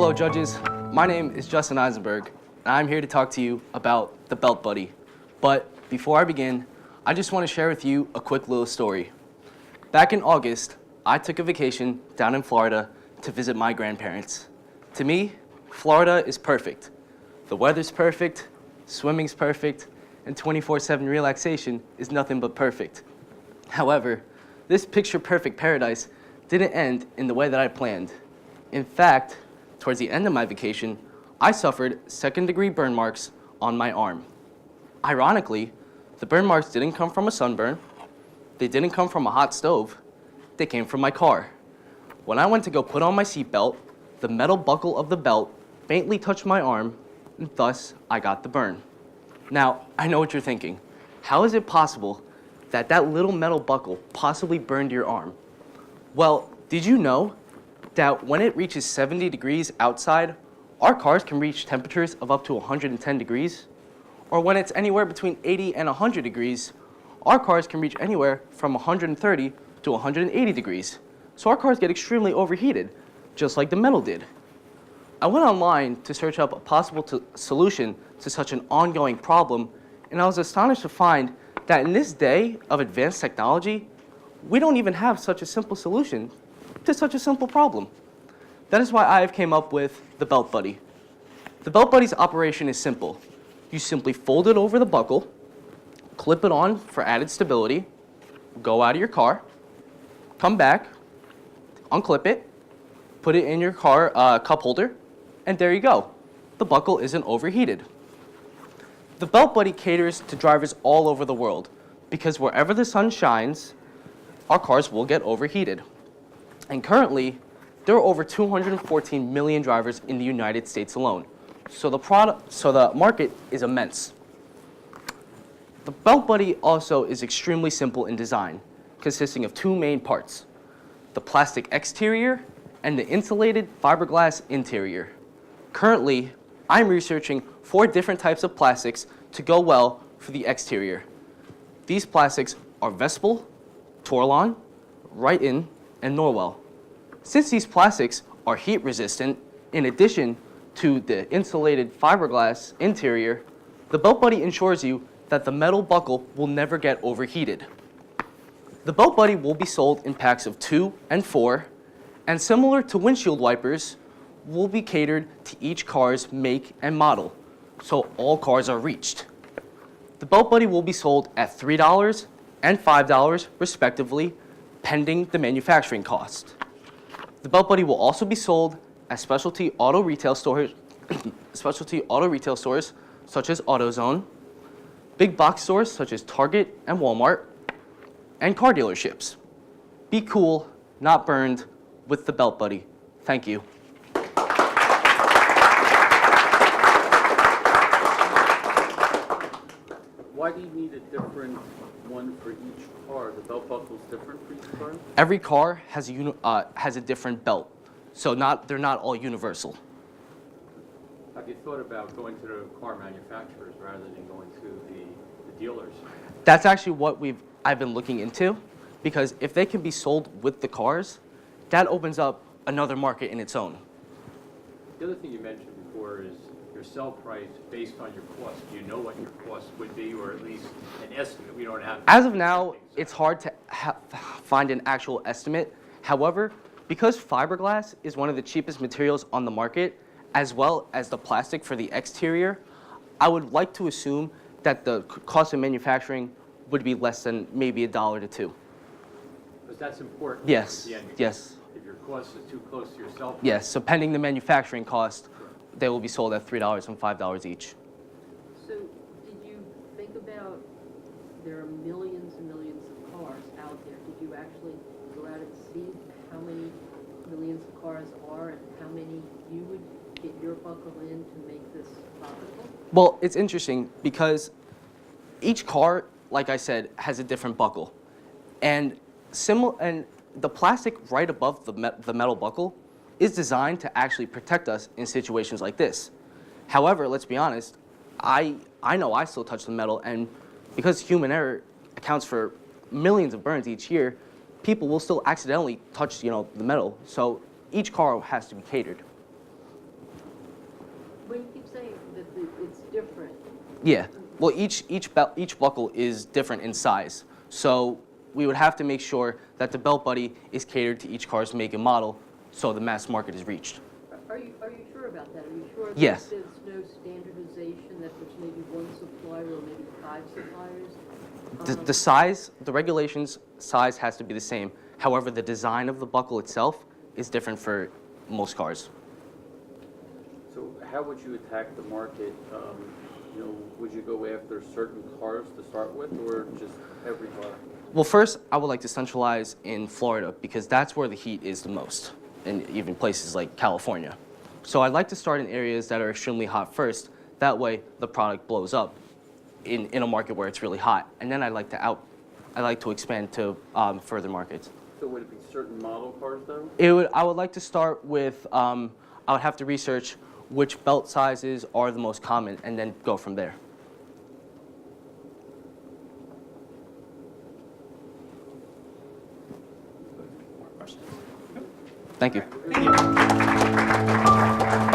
Hello judges, my name is Justin Eisenberg, and I'm here to talk to you about the Belt Buddy. But before I begin, I just want to share with you a quick little story. Back in August, I took a vacation down in Florida to visit my grandparents. To me, Florida is perfect. The weather's perfect, swimming's perfect, and 24/7 relaxation is nothing but perfect. However, this picture-perfect paradise didn't end in the way that I planned. In fact, towards the end of my vacation, I suffered second-degree burn marks on my arm. Ironically, the burn marks didn't come from a sunburn, they didn't come from a hot stove, they came from my car. When I went to go put on my seatbelt, the metal buckle of the belt faintly touched my arm, and thus I got the burn. Now, I know what you're thinking. How is it possible that that little metal buckle possibly burned your arm? Well, did you know that when it reaches 70 degrees outside, our cars can reach temperatures of up to 110 degrees? Or when it's anywhere between 80 and 100 degrees, our cars can reach anywhere from 130 to 180 degrees. So our cars get extremely overheated, just like the metal did. I went online to search up a possible solution to such an ongoing problem, and I was astonished to find that in this day of advanced technology, we don't even have such a simple solution to such a simple problem. That is why I have came up with the Belt Buddy. The Belt Buddy's operation is simple. You simply fold it over the buckle, clip it on for added stability, go out of your car, come back, unclip it, put it in your car cup holder, and there you go. The buckle isn't overheated. The Belt Buddy caters to drivers all over the world because wherever the sun shines, our cars will get overheated. And currently, there are over 214 million drivers in the United States alone. So the market is immense. The Belt Buddy also is extremely simple in design, consisting of two main parts: the plastic exterior and the insulated fiberglass interior. Currently, I'm researching 4 different types of plastics to go well for the exterior. These plastics are Vespel, Torlon, Rite-In, and Norwell. Since these plastics are heat resistant, in addition to the insulated fiberglass interior, the Belt Buddy ensures you that the metal buckle will never get overheated. The Belt Buddy will be sold in packs of 2 and 4, and similar to windshield wipers, will be catered to each car's make and model, so all cars are reached. The Belt Buddy will be sold at $3 and $5 respectively, pending the manufacturing cost. The Belt Buddy will also be sold at specialty auto retail stores such as AutoZone, big box stores such as Target and Walmart, and car dealerships. Be cool, not burned, with the Belt Buddy. Thank you. Why do you need a different one for each car? The belt buckle is different for each car? Every car has a different belt, so they're not all universal. Have you thought about going to the car manufacturers rather than going to the dealers? That's actually what I've been looking into, because if they can be sold with the cars, that opens up another market in its own. The other thing you mentioned before is your sell price based on your cost. Do you know what your cost would be, or at least an estimate? We don't have. As of now, it's hard to find an actual estimate. However, because fiberglass is one of the cheapest materials on the market, as well as the plastic for the exterior, I would like to assume that the cost of manufacturing would be less than maybe $1 to $2. Because that's important. Yes. At the end, Yes. If your cost is too close to your sell price. Yes. So pending the manufacturing cost, they will be sold at $3 and $5 each. So did you think about, there are millions and millions of cars out there. Did you actually go out and see how many millions of cars are and how many you would get your buckle in to make this profitable? Well, it's interesting because each car, like I said, has a different buckle. And the plastic right above the metal buckle is designed to actually protect us in situations like this. However, let's be honest, I know I still touch the metal, and because human error accounts for millions of burns each year, people will still accidentally touch, the metal. So each car has to be catered. When you keep saying that it's different, Yeah. Well, each buckle is different in size. So we would have to make sure that the belt buddy is catered to each car's make and model, so the mass market is reached. are you sure about that? Are you sure that Yes. there's no standardization, that there's maybe one supplier or maybe 5 suppliers? The size, the regulations size has to be the same. However, the design of the buckle itself is different for most cars. So how would you attack the market? You know, would you go after certain cars to start with, or just every car? Well, first, I would like to centralize in Florida because that's where the heat is the most, and even places like California. So I'd like to start in areas that are extremely hot first. That way, the product blows up in a market where it's really hot, and then I'd like to expand to further markets. So would it be certain model cars though? I would like to start with. I would have to research which belt sizes are the most common, and then go from there. More questions? Thank you. Thank you.